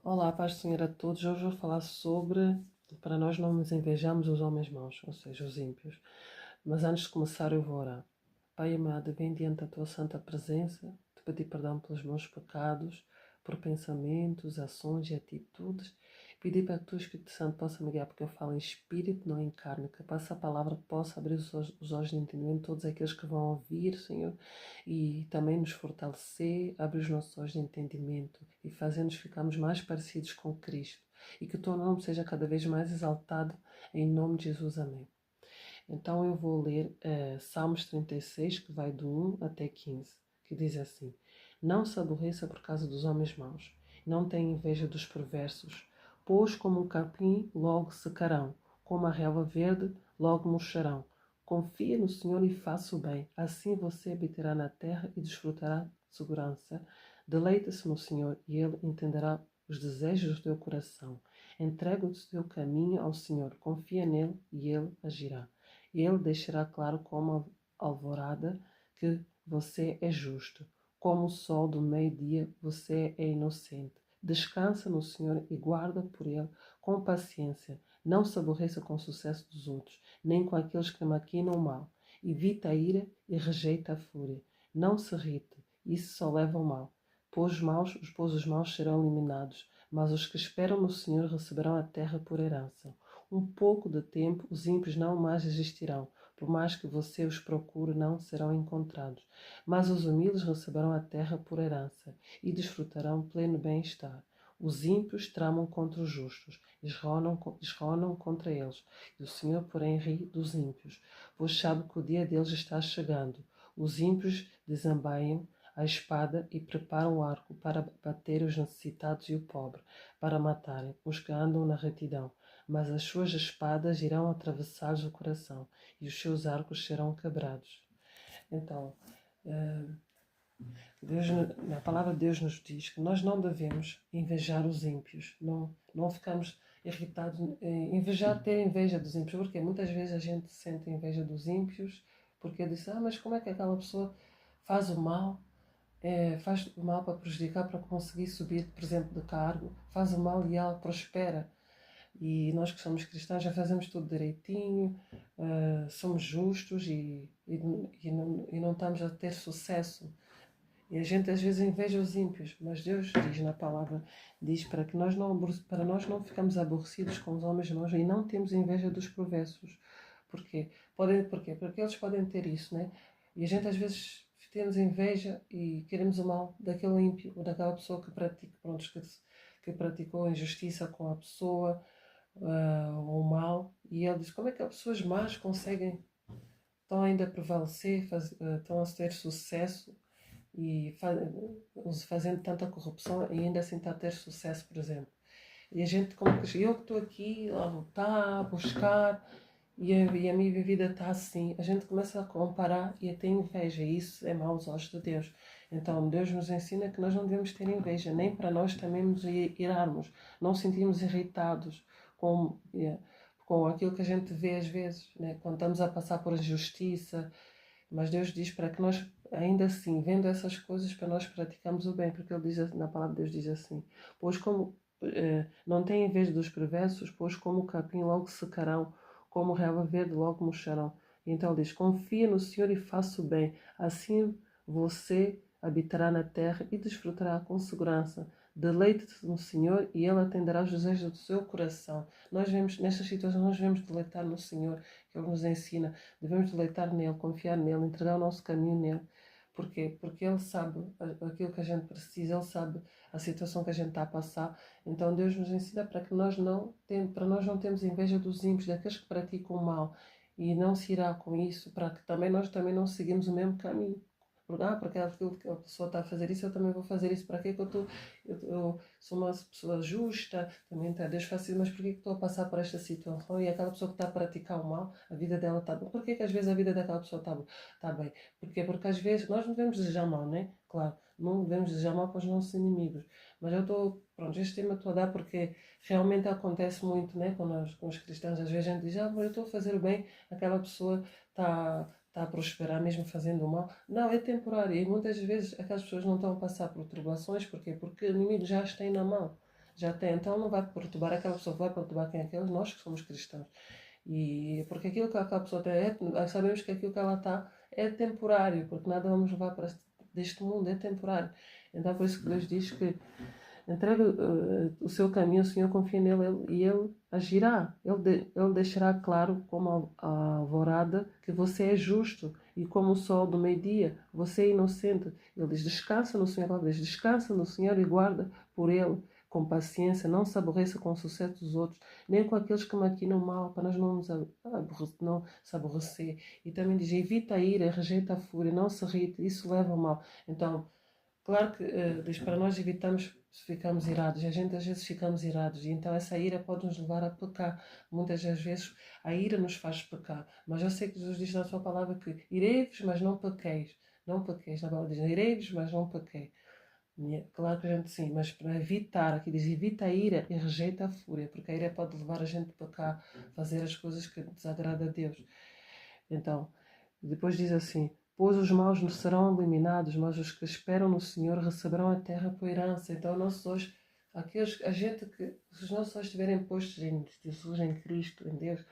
Olá, paz do Senhor a todos. Hoje vou falar sobre para nós não nos invejarmos os homens maus, ou seja, os ímpios. Mas antes de começar eu vou orar. Pai amado, vem diante da tua santa presença, te pedir perdão pelos meus pecados, por pensamentos, ações e atitudes. Pedir para que o teu Espírito Santo possa me guiar, porque eu falo em espírito, não em carne, que essa palavra possa abrir os olhos de entendimento de todos aqueles que vão ouvir, Senhor, e também nos fortalecer, abrir os nossos olhos de entendimento e fazer-nos ficarmos mais parecidos com Cristo. E que o teu nome seja cada vez mais exaltado, em nome de Jesus. Amém. Então eu vou ler Salmos 36, que vai do 1 até 15, que diz assim: Não se aborreça por causa dos homens maus, não tenha inveja dos perversos, pois como um capim logo secarão, como a relva verde logo murcharão. Confia no Senhor e faça o bem, assim você habitará na terra e desfrutará de segurança. Deleita-se no Senhor e Ele entenderá os desejos do teu coração. Entrega o teu caminho ao Senhor, confia nele e Ele agirá. Ele deixará claro como a alvorada que você é justo. Como o sol do meio-dia, você é inocente. Descansa no Senhor e guarda por Ele com paciência. Não se aborreça com o sucesso dos outros, nem com aqueles que maquinam o mal. Evita a ira e rejeita a fúria. Não se irrite, isso só leva ao mal. Pois os maus serão eliminados, mas os que esperam no Senhor receberão a terra por herança. Um pouco de tempo, os ímpios não mais existirão. Por mais que você os procure, não serão encontrados. Mas os humildes receberão a terra por herança e desfrutarão pleno bem-estar. Os ímpios tramam contra os justos, esronam contra eles. E o Senhor, porém, ri dos ímpios, pois sabe que o dia deles está chegando. Os ímpios desembaiam a espada e preparam o arco para bater os necessitados e o pobre, para matarem os que andam na retidão. Mas as suas espadas irão atravessar-lhes o coração e os seus arcos serão quebrados. Então, Deus, na palavra de Deus nos diz que nós não devemos invejar os ímpios, não ficamos irritados, invejar, ter inveja dos ímpios, porque muitas vezes a gente sente inveja dos ímpios, porque diz, mas como é que aquela pessoa faz o mal, faz o mal para prejudicar, para conseguir subir, por exemplo, de cargo, faz o mal e ela prospera. E nós que somos cristãos já fazemos tudo direitinho, somos justos e não estamos a ter sucesso. E a gente às vezes inveja os ímpios, mas Deus diz na palavra, diz para nós não ficamos aborrecidos com os homens maus e não temos inveja dos perversos. Porquê? Porque eles podem ter isso, né? E a gente às vezes temos inveja e queremos o mal daquele ímpio ou daquela pessoa que pratica, pronto, que praticou a injustiça com a pessoa, ou o mal. E ele diz, como é que as pessoas más conseguem, estão ainda a prevalecer, estão a ter sucesso e fazendo tanta corrupção e ainda assim está a ter sucesso, por exemplo. E a gente, como que eu que estou aqui a lutar, a buscar, e a minha vida está assim, a gente começa a comparar e a ter inveja, e isso é mau aos olhos de Deus. Então Deus nos ensina que nós não devemos ter inveja, nem para nós também nos irarmos, não sentirmos irritados com, com aquilo que a gente vê às vezes, né? Quando estamos a passar por injustiça, mas Deus diz para que nós, ainda assim, vendo essas coisas, para nós praticarmos o bem, porque Ele diz, na palavra de Deus diz assim, pois como não tem em vez dos perversos, pois como o capim logo secarão, como relva verde logo murcharão. E então Ele diz, confia no Senhor e faça o bem, assim você habitará na terra e desfrutará com segurança. Deleite-te no Senhor e Ele atenderá os desejos do seu coração. Nós vemos, nestas situações, nós devemos deleitar no Senhor, que Ele nos ensina. Devemos deleitar nele, confiar nele, entregar o nosso caminho nele. Porquê? Porque Ele sabe aquilo que a gente precisa, Ele sabe a situação que a gente está a passar. Então Deus nos ensina para que para nós não termos inveja dos ímpios, daqueles que praticam o mal. E não se irá com isso, para que também nós também não seguimos o mesmo caminho. Porque aquilo que a pessoa está a fazer isso, eu também vou fazer isso. Para quê que eu sou uma pessoa justa, também está Deus faz isso, mas porquê que estou a passar por esta situação? E aquela pessoa que está a praticar o mal, a vida dela está bem. Porquê que às vezes a vida daquela pessoa está bem? Porquê? Porque às vezes nós não devemos desejar mal, né? Claro, não devemos desejar mal para os nossos inimigos. Mas eu estou, pronto, este tema estou a dar porque realmente acontece muito, né? Com os cristãos, às vezes a gente diz, mas eu estou a fazer o bem, aquela pessoa está a prosperar mesmo fazendo o mal. Não, é temporário. E muitas vezes aquelas pessoas não estão a passar por tribulações. Porquê? Porque o inimigo já as tem na mão. já tem, então não vai perturbar aquela pessoa, vai perturbar quem é aquele, nós que somos cristãos. E porque aquilo que aquela pessoa tem, sabemos que aquilo que ela está é temporário, porque nada vamos levar para deste mundo, é temporário. Então por isso que Deus diz que entrega o seu caminho, o Senhor confia nele e ele agirá. Ele deixará claro como a alvorada que você é justo e como o sol do meio-dia, você é inocente. Ele diz, descansa no Senhor, ele diz, descansa no Senhor e guarda por ele. Com paciência, não se aborreça com o sucesso dos outros, nem com aqueles que maquinam mal, para nós não se aborrecer. E também diz, evita a ira, rejeita a fúria, não se irrite, isso leva ao mal. Então, claro que diz para nós evitamos se ficamos irados, e a gente às vezes ficamos irados, e então essa ira pode nos levar a pecar. Muitas das vezes a ira nos faz pecar, mas eu sei que Jesus diz na sua palavra que irei-vos, mas não pequeis. Não pequeis, na palavra diz irei-vos, mas não pequei. Claro que a gente sim, mas para evitar, aqui diz evita a ira e rejeita a fúria, porque a ira pode levar a gente a pecar, fazer as coisas que desagradam a Deus. Então, depois diz assim, pois os maus não serão eliminados, mas os que esperam no Senhor receberão a terra por herança. Então, nossos olhos, a gente que, se os nossos olhos estiverem postos em Jesus, em Cristo, em Deus,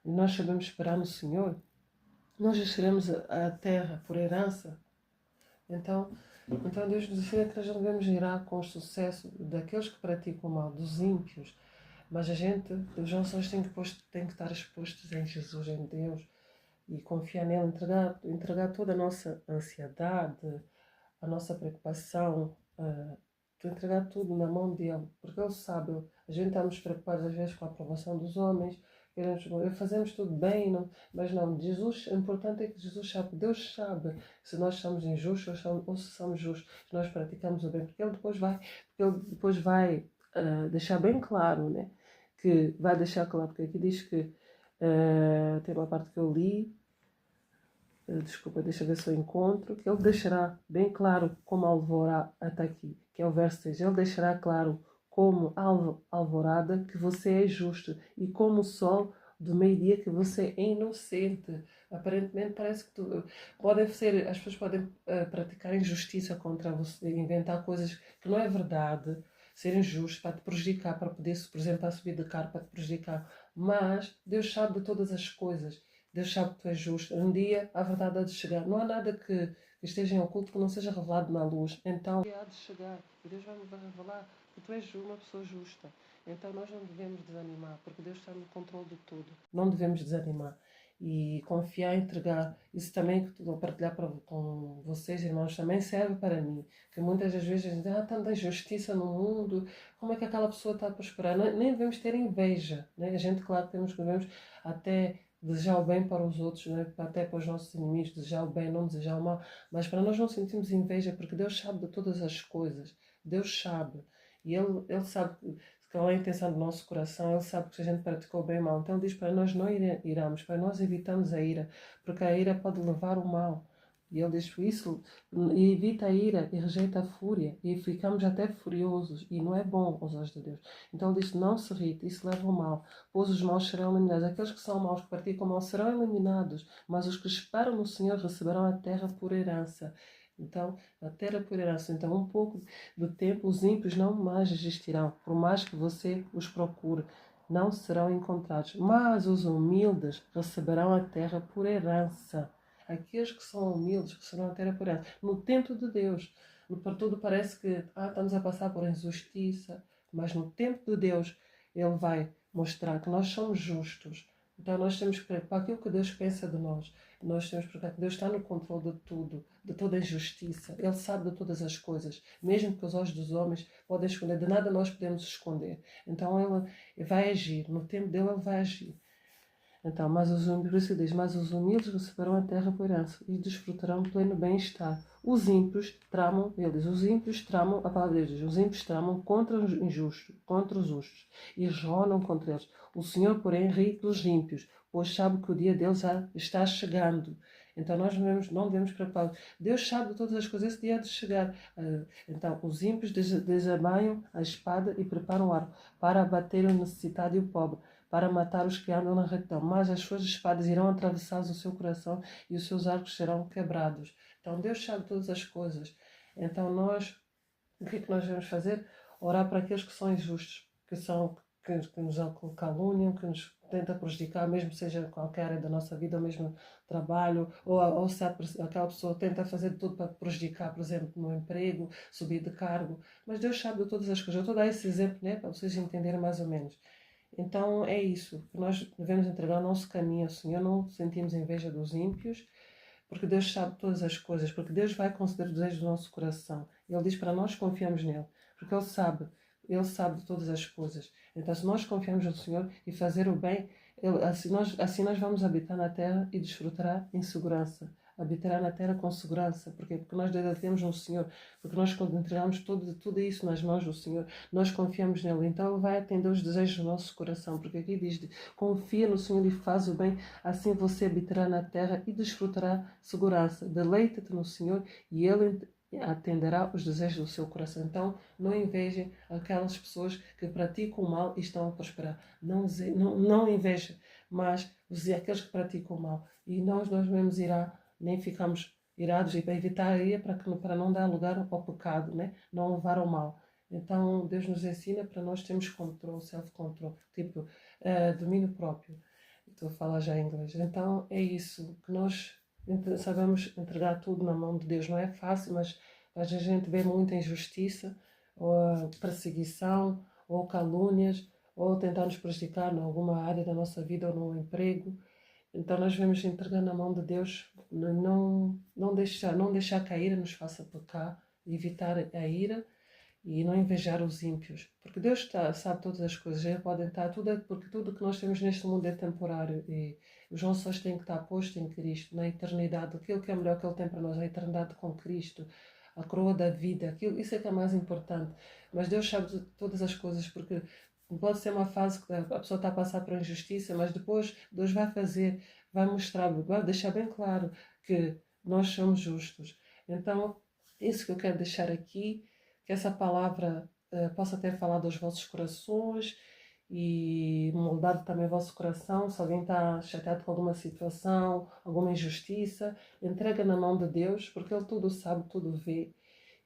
e nós sabemos esperar no Senhor, nós receberemos a terra por herança. Então Deus nos ensina que nós não devemos irar com o sucesso daqueles que praticam o mal, dos ímpios. Mas os nossos olhos têm que estar expostos em Jesus, em Deus, e confiar nele, entregar toda a nossa ansiedade, a nossa preocupação, entregar tudo na mão dele, porque ele sabe, a gente estamos preocupados às vezes com a aprovação dos homens, fazemos tudo bem, não, mas não, Jesus, o importante é que Jesus sabe, Deus sabe se nós somos injustos ou se somos justos, se nós praticamos o bem, porque ele depois vai deixar bem claro, né, que vai deixar claro, porque aqui diz que tem uma parte que eu li, desculpa, deixa eu ver se eu encontro, que ele deixará bem claro como alvorada, até aqui, que é o verso 6, ele deixará claro como alvorada que você é justo e como o sol do meio-dia que você é inocente. Aparentemente parece que as pessoas podem praticar injustiça contra você, inventar coisas que não é verdade, ser injustos para te prejudicar, para poder, por exemplo, para subir de carro, para te prejudicar. Mas Deus sabe de todas as coisas. Deus sabe que tu és justo. Um dia a verdade há de chegar. Não há nada que esteja em oculto que não seja revelado na luz. Então, um dia há de chegar. E Deus vai revelar que tu és uma pessoa justa. Então, nós não devemos desanimar, porque Deus está no controle de tudo. Não devemos desanimar. E confiar, entregar. Isso também que estou a partilhar com vocês, irmãos, também serve para mim. Que muitas das vezes dizem, tanta injustiça no mundo, como é que aquela pessoa está a prosperar? Nem devemos ter inveja. Né? A gente, claro, devemos até desejar o bem para os outros, né? Até para os nossos inimigos, desejar o bem, não desejar o mal, mas para nós não sentirmos inveja, porque Deus sabe de todas as coisas, Deus sabe, e Ele sabe qual é a intenção do nosso coração, Ele sabe que se a gente praticou bem ou mal, então Ele diz para nós não iramos, para nós evitarmos a ira, porque a ira pode levar o mal. E ele diz isso, e evita a ira e rejeita a fúria, e ficamos até furiosos, e não é bom aos olhos de Deus. Então ele diz, não se irrite, isso leva ao mal, pois os maus serão eliminados. Aqueles que são maus, que praticam mal, serão eliminados, mas os que esperam no Senhor receberão a terra por herança. Então, a terra por herança. Então, um pouco do tempo, os ímpios não mais existirão, por mais que você os procure, não serão encontrados. Mas os humildes receberão a terra por herança. Aqueles que são humildes receberão a terra por herança. No tempo de Deus, para tudo parece que estamos a passar por injustiça, mas no tempo de Deus, Ele vai mostrar que nós somos justos. Então nós temos que crer para aquilo que Deus pensa de nós. Nós temos que crer que Deus está no controle de tudo, de toda a injustiça. Ele sabe de todas as coisas. Mesmo que os olhos dos homens podem esconder, de nada nós podemos esconder. Então Ele vai agir. No tempo dele Ele vai agir. Então, por isso diz, mas os humildes receberão a terra por herança e desfrutarão pleno bem-estar. Os ímpios tramam, ele diz, os ímpios tramam, a palavra diz, os ímpios tramam contra os injustos, contra os justos, e rondam contra eles. O Senhor, porém, ri dos ímpios, pois sabe que o dia deles já está chegando. Então nós não devemos preocupar. Deus sabe de todas as coisas, esse dia há de chegar. Então os ímpios desarmaiam a espada e preparam o arco para abater o necessitado e o pobre, para matar os que andam na retidão, mas as suas espadas irão atravessar o seu coração e os seus arcos serão quebrados. Então Deus sabe todas as coisas. Então o que é que nós devemos fazer? orar para aqueles que são injustos, que nos caluniam, que nos tenta prejudicar, mesmo seja em qualquer área da nossa vida, ou mesmo trabalho, ou se aquela pessoa tenta fazer tudo para prejudicar, por exemplo, no emprego, subir de cargo. Mas Deus sabe de todas as coisas. Eu estou a dar esse exemplo, né, para vocês entenderem mais ou menos. Então é isso, que nós devemos entregar o nosso caminho ao Senhor, não sentimos inveja dos ímpios, porque Deus sabe todas as coisas, porque Deus vai conceder o desejo do nosso coração. Ele diz para nós confiarmos nele, porque Ele sabe de todas as coisas. Então, se nós confiarmos no Senhor e fazer o bem, assim nós vamos habitar na terra e desfrutar em segurança. Habitará na terra com segurança. Porquê? Porque nós temos no Senhor. Porque nós, quando entregamos tudo isso nas mãos do Senhor, nós confiamos nele. Então, Ele vai atender os desejos do nosso coração. Porque aqui diz: confia no Senhor e faz o bem, assim você habitará na terra e desfrutará segurança. Deleita-te no Senhor e Ele atenderá os desejos do seu coração. Então, não invejem aquelas pessoas que praticam o mal e estão a prosperar. Não invejem, mas aqueles que praticam o mal. E nós mesmos nem ficamos irados e para evitar a ira, para não dar lugar ao pecado, né? Não levar ao mal. Então, Deus nos ensina para nós termos controle, self-control, tipo, domínio próprio. Estou a falar já em inglês. Então, é isso, que nós sabemos entregar tudo na mão de Deus. Não é fácil, mas às vezes a gente vê muita injustiça, ou perseguição, ou calúnias, ou tentar nos prejudicar em alguma área da nossa vida ou no emprego. Então nós devemos entregar na mão de Deus, não deixar que a ira nos faça pecar, evitar a ira e não invejar os ímpios. Porque Deus sabe todas as coisas, Ele pode estar porque tudo que nós temos neste mundo é temporário e os nossos olhos têm que estar postos em Cristo, na eternidade. Aquilo que é melhor que Ele tem para nós, a eternidade com Cristo, a coroa da vida, isso é que é mais importante. Mas Deus sabe de todas as coisas, porque pode ser uma fase que a pessoa está a passar por injustiça, mas depois Deus vai mostrar, vai deixar bem claro que nós somos justos. Então, isso que eu quero deixar aqui, que essa palavra possa ter falado aos vossos corações e moldado também o vosso coração. Se alguém está chateado com alguma situação, alguma injustiça, entrega na mão de Deus, porque Ele tudo sabe, tudo vê,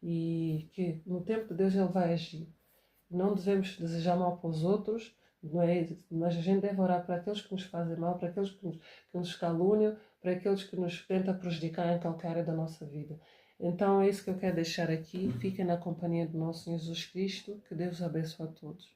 e que no tempo de Deus Ele vai agir. Não devemos desejar mal para os outros, não é? Mas a gente deve orar para aqueles que nos fazem mal, para aqueles que nos caluniam, para aqueles que nos tentam prejudicar em qualquer área da nossa vida. Então é isso que eu quero deixar aqui. Fiquem na companhia do nosso Senhor Jesus Cristo. Que Deus abençoe a todos.